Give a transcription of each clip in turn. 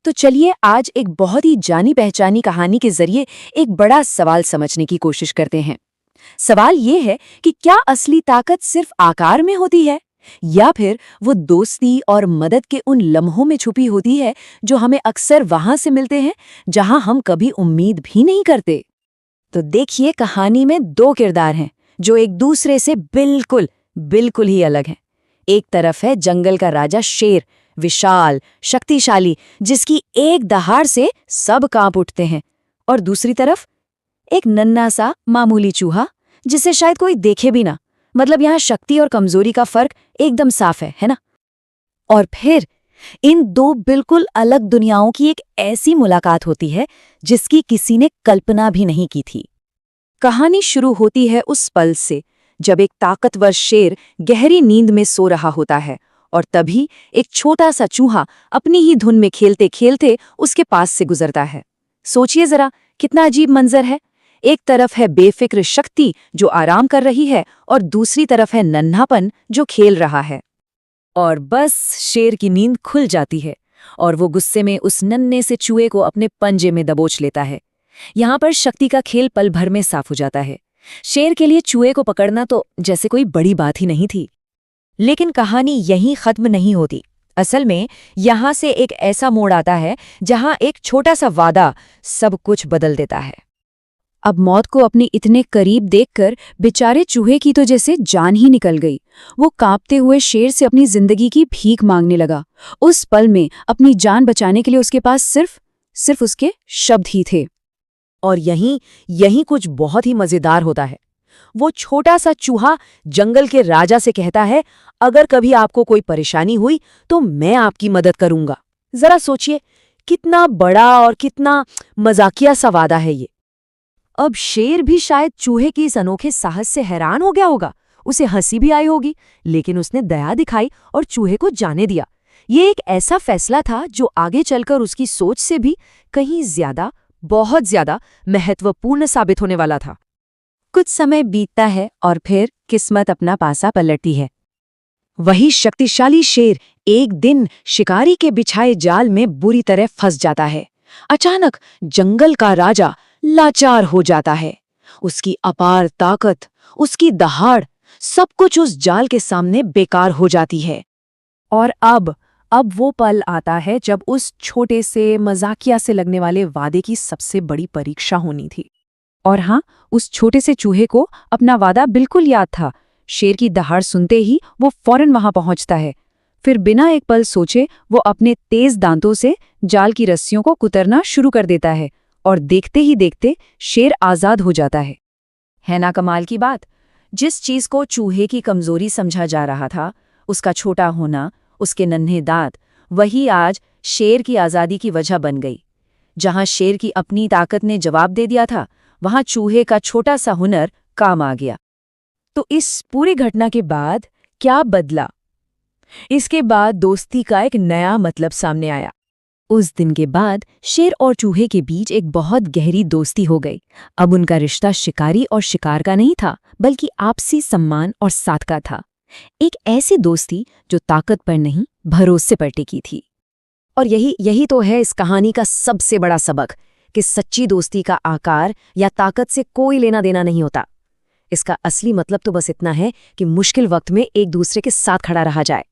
तो चलिए आज एक बहुत ही जानी पहचानी कहानी के जरिए एक बड़ा सवाल समझने की कोशिश करते हैं। सवाल ये है कि क्या असली ताकत सिर्फ आकार में होती है या फिर वो दोस्ती और मदद के उन लम्हों में छुपी होती है जो हमें अक्सर वहां से मिलते हैं जहां हम कभी उम्मीद भी नहीं करते। तो देखिए, कहानी में दो किरदार हैं जो एक दूसरे से बिल्कुल बिल्कुल ही अलग हैं। एक तरफ है जंगल का राजा शेर, विशाल, शक्तिशाली, जिसकी एक दहाड़ से सब कांप उठते हैं। और दूसरी तरफ एक नन्हा सा मामूली चूहा जिसे शायद कोई देखे भी ना। मतलब यहाँ शक्ति और कमजोरी का फर्क एकदम साफ है ना? और फिर इन दो बिल्कुल अलग दुनियाओं की एक ऐसी मुलाकात होती है जिसकी किसी ने कल्पना भी नहीं की थी। कहानी शुरू होती है उस पल से जब एक ताकतवर शेर गहरी नींद में सो रहा होता है और तभी एक छोटा सा चूहा अपनी ही धुन में खेलते खेलते उसके पास से गुजरता है। सोचिए जरा, कितना अजीब मंजर है। एक तरफ है बेफिक्र शक्ति जो आराम कर रही है और दूसरी तरफ है नन्हापन जो खेल रहा है। और बस शेर की नींद खुल जाती है और वो गुस्से में उस नन्हे से चूहे को अपने पंजे में दबोच लेता है। यहाँ पर शक्ति का खेल पल भर में साफ हो जाता है। शेर के लिए चूहे को पकड़ना तो जैसे कोई बड़ी बात ही नहीं थी। लेकिन कहानी यहीं खत्म नहीं होती। असल में यहाँ से एक ऐसा मोड़ आता है जहाँ एक छोटा सा वादा सब कुछ बदल देता है। अब मौत को अपने इतने करीब देखकर बेचारे चूहे की तो जैसे जान ही निकल गई। वो कांपते हुए शेर से अपनी जिंदगी की भीख मांगने लगा। उस पल में अपनी जान बचाने के लिए उसके पास सिर्फ उसके शब्द ही थे। और यहीं कुछ बहुत ही मजेदार होता है। वो छोटा सा चूहा जंगल के राजा से कहता है, अगर कभी आपको कोई परेशानी हुई तो मैं आपकी मदद करूंगा। जरा सोचिए, कितना बड़ा और कितना मजाकिया सा वादा है ये। अब शेर भी शायद चूहे की इस अनोखे साहस से हैरान हो गया होगा। उसे हंसी भी आई होगी, लेकिन उसने दया दिखाई और चूहे को जाने दिया। ये एक ऐसा फैसला था जो आगे चलकर उसकी सोच से भी कहीं ज्यादा, बहुत ज्यादा महत्वपूर्ण साबित होने वाला था। कुछ समय बीतता है और फिर किस्मत अपना पासा पलटती है। वही शक्तिशाली शेर एक दिन शिकारी के बिछाए जाल में बुरी तरह फंस जाता है। अचानक जंगल का राजा लाचार हो जाता है। उसकी अपार ताकत, उसकी दहाड़, सब कुछ उस जाल के सामने बेकार हो जाती है। और अब वो पल आता है जब उस छोटे से मजाकिया से लगने वाले वादे की सबसे बड़ी परीक्षा होनी थी। और हाँ, उस छोटे से चूहे को अपना वादा बिल्कुल याद था। शेर की दहाड़ सुनते ही वो फौरन वहां पहुंचता है। फिर बिना एक पल सोचे वो अपने तेज दांतों से जाल की रस्सियों को कुतरना शुरू कर देता है और देखते ही देखते शेर आजाद हो जाता है ना कमाल की बात? जिस चीज को चूहे की कमजोरी समझा जा रहा था, उसका छोटा होना, उसके नन्हे दांत, वही आज शेर की आजादी की वजह बन गई। जहां शेर की अपनी ताकत ने जवाब दे दिया था, वहां चूहे का छोटा सा हुनर काम आ गया। तो इस पूरी घटना के बाद क्या बदला? इसके बाद दोस्ती का एक नया मतलब सामने आया। उस दिन के बाद शेर और चूहे के बीच एक बहुत गहरी दोस्ती हो गई। अब उनका रिश्ता शिकारी और शिकार का नहीं था, बल्कि आपसी सम्मान और साथ का था। एक ऐसी दोस्ती जो ताकत पर नहीं, भरोसे पर टिकी थी। और यही तो है इस कहानी का सबसे बड़ा सबक, कि सच्ची दोस्ती का आकार या ताकत से कोई लेना देना नहीं होता। इसका असली मतलब तो बस इतना है कि मुश्किल वक्त में एक दूसरे के साथ खड़ा रहा जाए।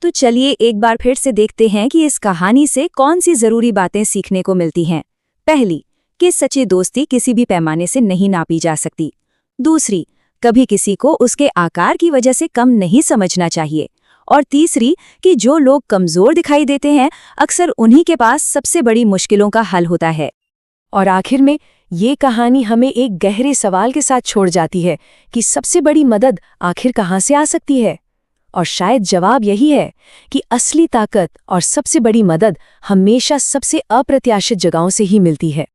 तो चलिए एक बार फिर से देखते हैं कि इस कहानी से कौन सी जरूरी बातें सीखने को मिलती हैं। पहली, कि सच्ची दोस्ती किसी भी पैमाने से नहीं नापी जा सकती। दूसरी, कभी किसी को उसके आकार की वजह से कम नहीं समझना चाहिए। और तीसरी, कि जो लोग कमजोर दिखाई देते हैं, अक्सर उन्हीं के पास सबसे बड़ी मुश्किलों का हल होता है। और आखिर में ये कहानी हमें एक गहरे सवाल के साथ छोड़ जाती है कि सबसे बड़ी मदद आखिर कहाँ से आ सकती है? और शायद जवाब यही है कि असली ताकत और सबसे बड़ी मदद हमेशा सबसे अप्रत्याशित जगहों से ही मिलती है।